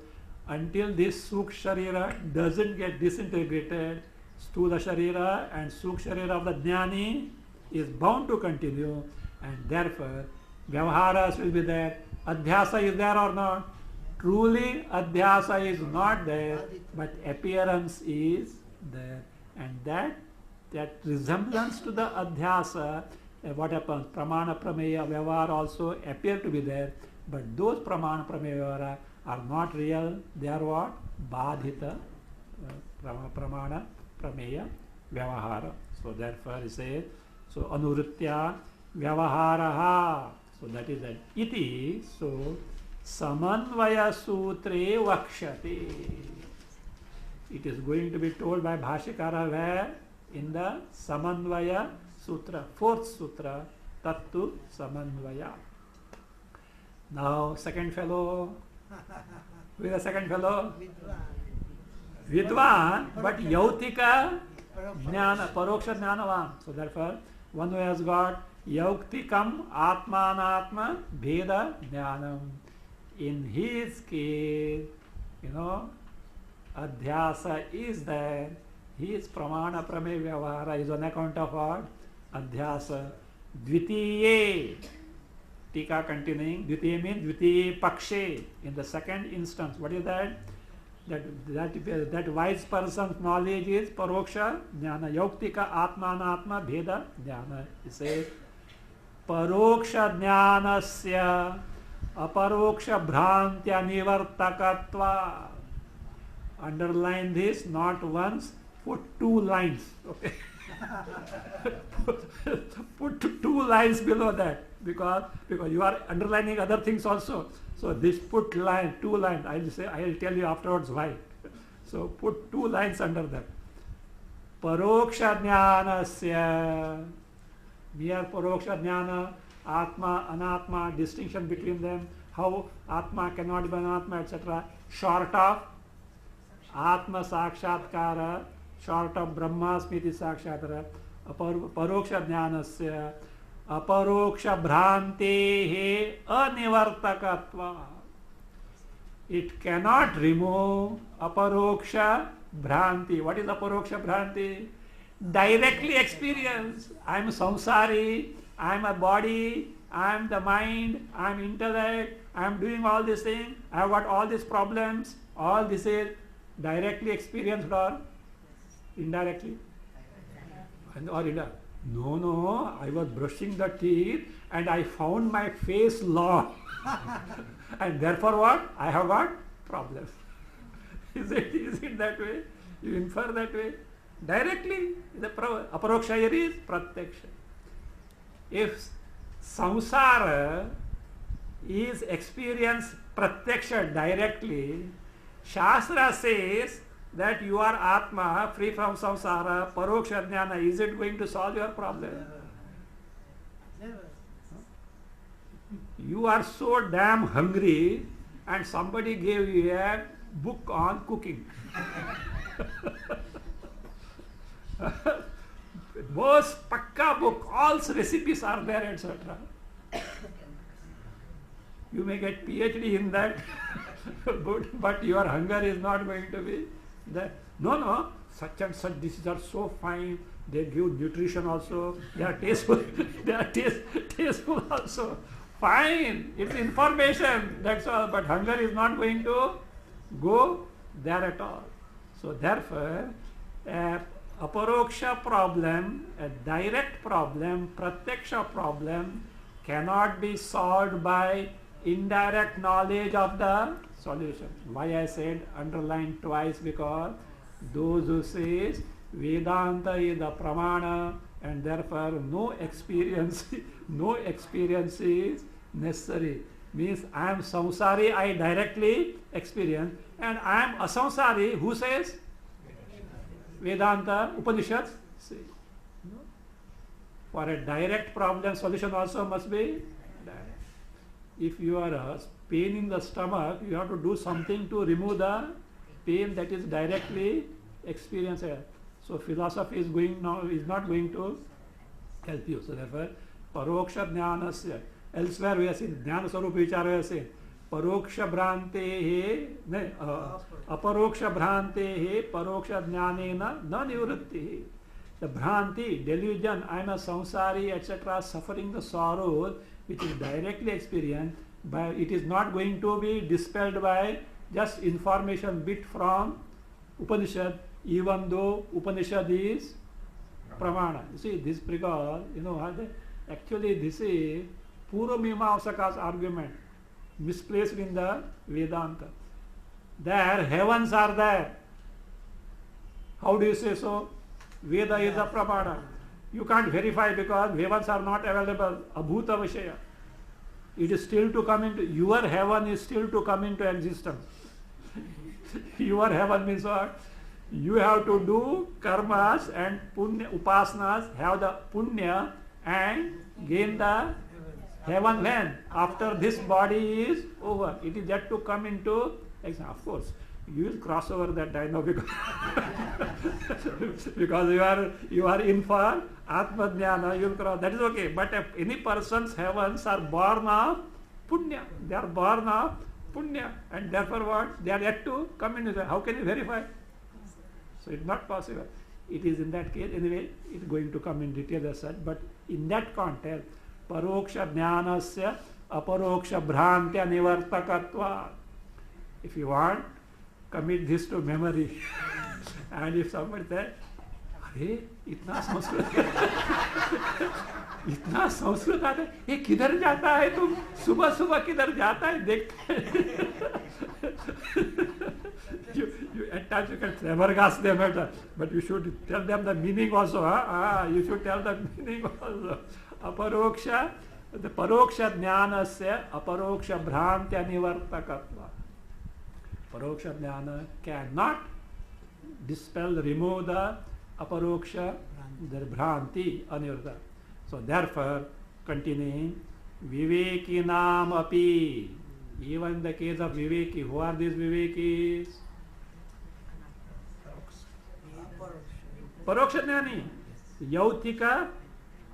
until this Sukh Sharira doesn't get disintegrated, Sthula Sharira and Sukh Sharira of the Jnani is bound to continue, and therefore Vyavaharas will be there. Adhyasa is there or not? Truly Adhyasa is not there, but appearance is there. And that resemblance to the Adhyasa, what happens? Pramana Prameya Vyavahara also appear to be there, but those Pramana Prameya Vyavahara are not real. They are what? Badhita Pramana Prameya Vyavahara. So therefore he says, so Anurutya Vyavaharaha. So that is that. Iti, so Samanvaya Sutre Vakshati. It is going to be told by Bhashikara where? In the Samanvaya Sutra, 4th Sutra, Tattu Samanvaya. Now, second fellow. Who is the second fellow? Vidwan, but Yautika Jnana, Paroksha Jnanavan. So therefore, one who has got Yauktikam Atmanatma Bheda Jnanam. In his case, Adhyasa is there. His Pramana Prameya Vyavahara is on account of what? Adhyasa. Dvitiye. Tika continuing. Dvitiye means Dvitiye Pakshe. In the second instance. What is that? That wise person's knowledge is Paroksha Jnana. Yauktika Atmanatma Bheda Jnana. He says, Paroksha Jnanasya Aparoksha Bhrantya Nivartakatva. Underline this, not once, put 2 lines. Okay. Put 2 lines below that, because you are underlining other things also. So this put 2 lines. I'll tell you afterwards why. So put 2 lines under that. Paroksha Jnanasya, mere Paroksha Jnana, Atma, Anatma, distinction between them, how Atma cannot be Anatma, etc. Short of Atma Sakshatkara, short of Brahmasmiti Sakshatra, Paroksha Jnanasya, Aparoksha Bhrantehe Anivartakatva. It cannot remove Aparoksha Bhranti. What is Aparoksha Bhranti? Directly experience. I am samsari, I am a body, I am the mind, I am intellect, I am doing all these things, I have got all these problems. All this is directly experienced or indirectly? Or indirect? No, I was brushing the teeth and I found my face long. And therefore what? I have got problems. Is it that way? You infer that way? Directly, the aparoksha here is pratyaksha. If samsara is experienced pratyaksha directly, Shastra says that you are Atma, free from samsara, paroksha jnana. Is it going to solve your problem? Never. You are so damn hungry and somebody gave you a book on cooking. Most pakka book, all recipes are there, etc. You may get PhD in that, but your hunger is not going to be there. No, such and such dishes are so fine. They give nutrition also. They are tasteful. They are tasteful also. Fine, it's information. That's all. But hunger is not going to go there at all. So therefore, a aparoksha problem, a direct problem, pratyaksha problem cannot be solved by indirect knowledge of the solution. Why I said underline twice? Because those who says Vedanta is the pramana and therefore no experience is necessary. Means I am samsari, I directly experience, and I am asamsari. Who says? Vedanta, Upanishads say. For a direct problem, solution also must be direct. If you are a pain in the stomach, you have to do something to remove the pain that is directly experienced. So philosophy is not going to help you. So therefore, paroksha jnanasya. Elsewhere we have seen Jnana Swarup Vichara, we have seen Paroksha Bhrantehe, Aparoksha Bhrantehe, Paroksha Jnanena, na nivrittihi. The Bhranti, delusion, I am a samsari, etc., suffering the sorrows which is directly experienced, by, it is not going to be dispelled by just information bit from Upanishad, even though Upanishad is Pramana. You see, this because, actually this is Purva Mimamsaka's argument, misplaced in the Vedanta. There, heavens are there. How do you say so? Veda is a Pramana. You can't verify because heavens are not available. Abhuta Vishaya. It is still to come into, your heaven is still to come into existence. Your heaven means what? You have to do karmas and punya, upasnas, have the punya and gain the heaven when? After this body is over. It is yet to come into existence. Of course, you will cross over that I know because, because you are in for Atma Jnana, you will cross. That is okay. But if any person's heavens are born of punya, they are born of punya, and therefore what? They are yet to come into that. How can you verify? So it's not possible. It is in that case, anyway, it is going to come in detail as such, but in that context, Paroksha Jnanasya Aparoksha Bhrantya Nivartakatva. If you want, commit this to memory. And if somebody says, अरे इतना संस्कृत आता है, ये किधर जाता है तुम, सुबह सुबह किधर जाता है देखते you at times you can flabbergast them, but you should tell them the meaning also. You should tell the meaning also. Aparoksha, the paroksha jnanasya aparoksha bhrantya nivartakatva. Paroksha jnana cannot dispel, remove the aparoksha, the bhranti, anirta. So therefore, continuing, vivekinam api. Even in the case of viveki, who are these vivekis? Paroksha jnani, yautika,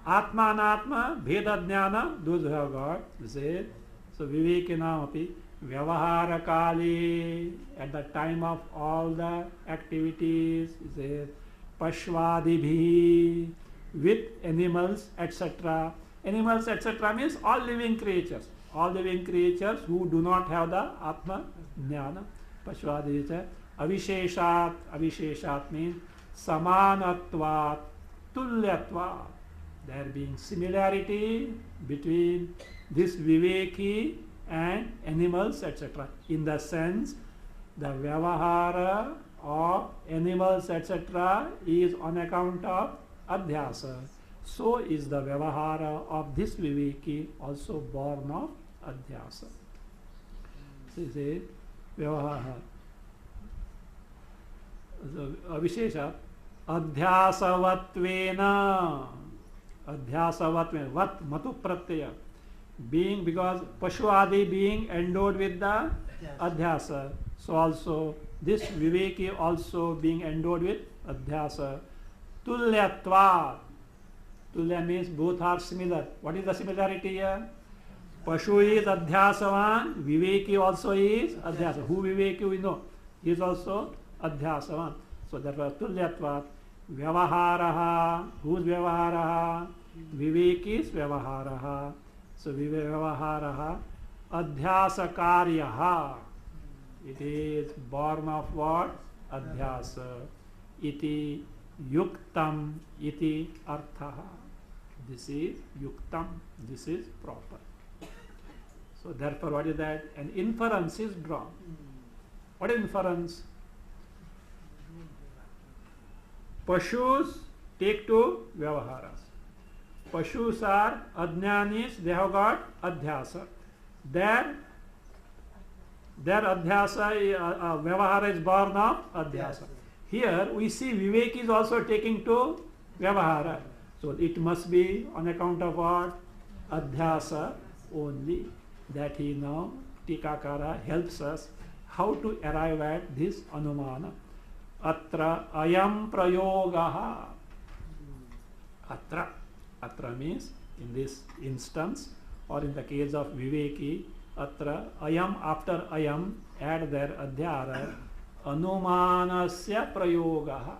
atma anatma, bheda jnana, those who have got. So vivekinam api. Vyavahara Kali, at the time of all the activities, Pashvadibhi, with animals, etc. Animals, etc. means all living creatures. All living creatures who do not have the Atma Jnana. Pashvadibhi, Avisheshat. Avisheshat means Samanatvat, Tulyatvat. There being similarity between this Viveki and animals, etc. In the sense, the Vyavahara of animals, etc. is on account of Adhyasa. So is the Vyavahara of this Viveki also born of Adhyasa. So you say, Vyavahara. So, Avishesha, Adhyasavatvena. Adhyasavatvena. Vat, Matu Pratyaya. Being, because Pashu Adi being endowed with the Adhyasa. So also this Viveki also being endowed with Adhyasa. Tulyatva. Tulya means both are similar. What is the similarity here? Pashu is Adhyasavan, Viveki also is Adhyasa. Who Viveki we know? He is also Adhyasavan. So therefore Tulyatva. Vyavaharaha. Who is Vyavaharaha? Viveki is Vyavaharaha. So Vyavaharaha. Adhyasa Karyaha. It is born of what? Adhyasa. Iti Yuktam. Iti Arthaha. This is Yuktam. This is proper. So therefore what is that? An inference is drawn. What is inference? Pashus take to Vyavaharas. Pashus are Ajnanis, they have got Adhyasa. Their Adhyasa, Vyavahara is born of Adhyasa. Here we see Vivek is also taking to Vyavahara. So it must be on account of what? Adhyasa only. That he now, Tikakara helps us how to arrive at this Anumana. Atra ayam prayogaha. Atra means in this instance, or in the case of Viveki, atra ayam, after ayam, add there adhyara, anumanasya prayogaha.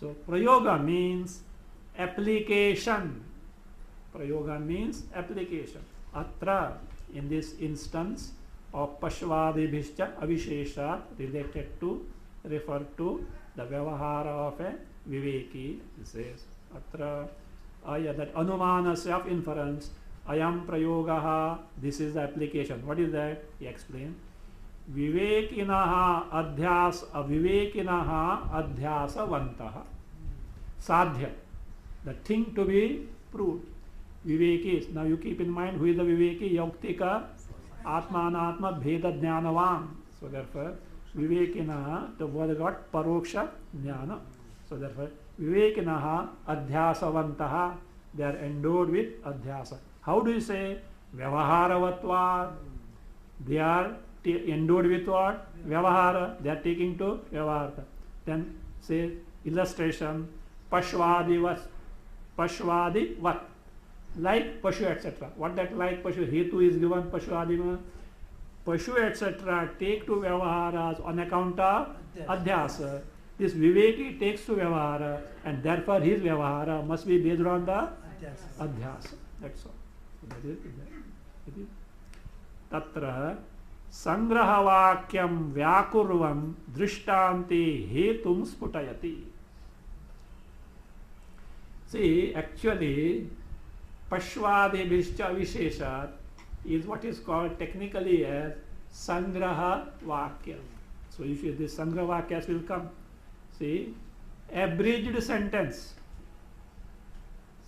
So prayoga means application. Prayoga means application. Atra, in this instance of Pashvadibhischa avisheshat, related to, refer to the vyavahara of a Viveki. It says atra that anumanasya of inference, ayam prayogaha, this is the application. What is that? He explained. Vivekinaha adhyasavantaha. Sadhya, the thing to be proved. Viveki, now you keep in mind who is the Viveki, Yauktika, Atmanatma Bheda Jnanavan. So therefore, Vivekinaha, the word got Paroksha Jnana. So therefore, Vivekinaha adhyasavantaha, they are endowed with adhyasa. How do you say? Vyavaharavatva. They are endowed with what? Vyavahara. They are taking to Vyavaharta. Then say illustration, Pashvadivat. Pashvadivat. Like Pashu, etc. What that like Pashu? Hetu is given Pashvadivat. Pashu, etc. take to Vyavaharas on account of adhyasa. This Viveki takes to Vyavahara, and therefore his Vyavahara must be based on the adhyasa. That's all. So that is it. Tatra sangrahavakyam vyakurvam drishtanti hetum sputayati. See, actually, Pashvadibhischa visheshat is what is called technically as sangraha vakya. So if this sangraha vakyas will come, see, abridged sentence.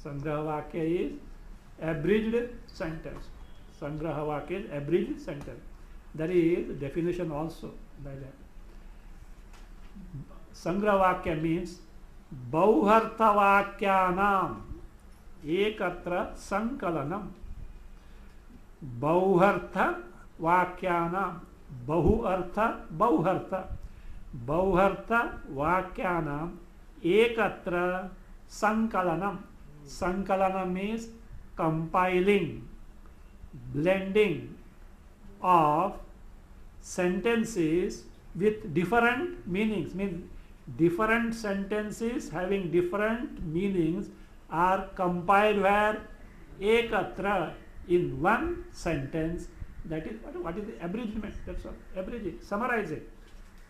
Sangraha vakya is abridged sentence. Sangraha vakya is abridged sentence. That is the definition also by that. Sangraha vakya means Bauhartha Vakyanam Ekatra Sankalanam. Bauhartha Vakyanam. Bahuartha Bauhartha. Bauhartha Vakyanam Ekatra Sankalanam. Sankalanam means compiling, blending of sentences with different meanings. Means different sentences having different meanings are compiled where? Ekatra, in one sentence. That is what is the abridgment. That's all. Abridging, summarizing.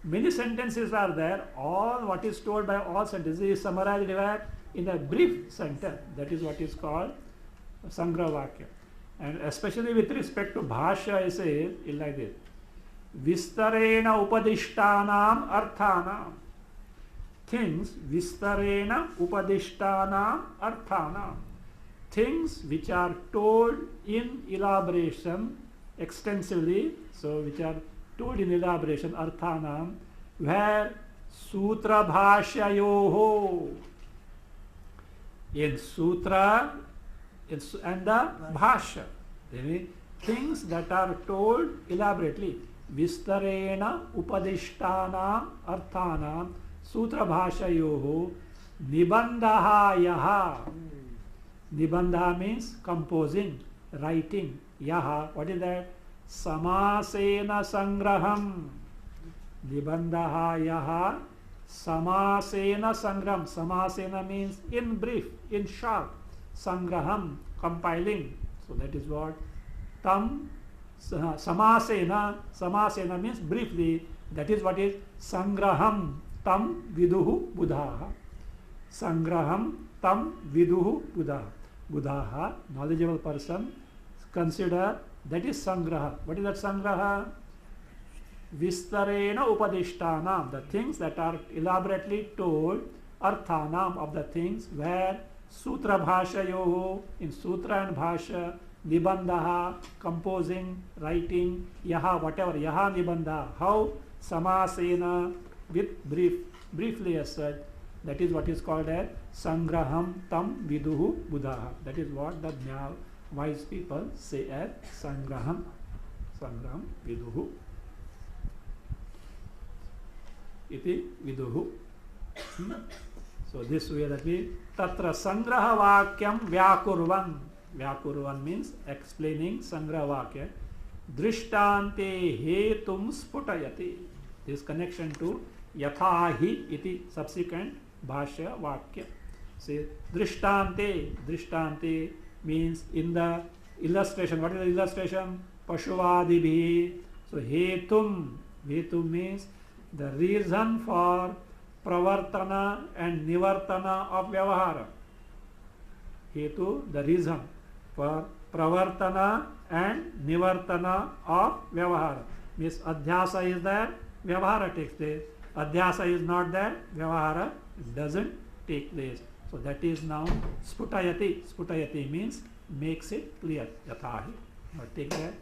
Many sentences are there. All what is told by all sentences is summarized where? In a brief sentence. That is what is called Sangraha Vakya. And especially with respect to Bhashya, I say it like this. Vistarena upadishtanam arthanam. Things, Vistarena upadishtanam arthanam. Things which are told in elaboration extensively, so which are told in elaboration, arthanam, where Sutra Bhashyayoho. In Sutra and the Bhashya. Things that are told elaborately. Vistarena upadishtanam arthanam Sutra Bhashyayoho Nibandha yaha. Nibandha means composing, writing. Yaha, what is that? Samasena sangraham. Nibandha yaha Samasena sangraham. Samasena means in brief, in short. Sangraham, compiling. So that is what tam samasena. Samasena means briefly. That is what is sangraham tam viduhu buddhaha. Sangraham tam viduhu buddhaha. Buddhaha, knowledgeable person, consider that is sangraha. What is that sangraha? Vistarena upadishtanam, the things that are elaborately told, arthanam, of the things where Sutra Bhashyayoho, in Sutra and Bhashya, Nibandha, composing, writing, Yaha, whatever, Yaha Nibandha, how Samasena, with briefly as such, that is what is called as Sangraham Tam Viduhu Buddhaha. That is what the wise people say as Sangraham Viduhu. Iti Viduhu. So this way that we Tatra Sangraha Vakyam Vyakurvan. Vyakurvan means explaining Sangra Vakya. Drishtante hetum sputayati. This connection to Yathahi iti subsequent Bhashya Vakya. Say Drishtante. Drishtante means in the illustration. What is the illustration? Pashuvadibhi. So hetum. Hetum means the reason for pravartana and nivartana of vyavahara. Hetu, the reason for pravartana and nivartana of vyavahara. Means adhyasa is there, vyavahara takes place. Adhyasa is not there, vyavahara doesn't take place. So that is now sputayati. Sputayati means makes it clear. Yathahi. Now take that.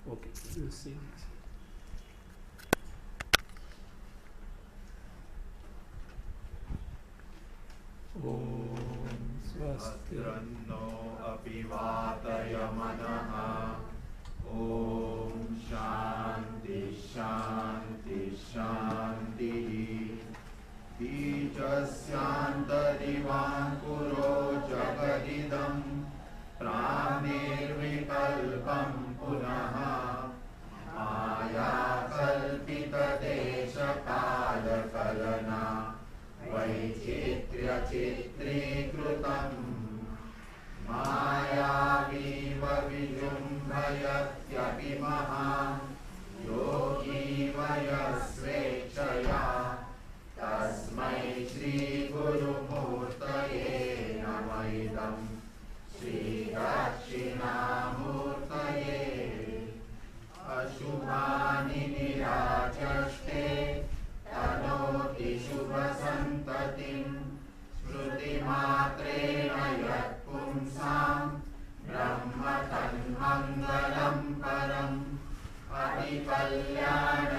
Okay, we will see next. Om Swasti. Astranno apivataya manaha. Om Shanti Shanti Shanti. Bijasyantarivānkuro jagadidam pranirvikalpam punaha maya kalpita desha kala kalana vaichitrya chitrikrutam maya viva vijrumbhayatyapi maha yogi vaya svechaya tasmai Shri Guru Murtaye Namaidam Shri Dakshinamurtaye Ashubhani Nirachaste Tanoti Shubha Santatim Shruti Matrena Yat Pumsam Brahma Tanmangalam Param Adi Kalyana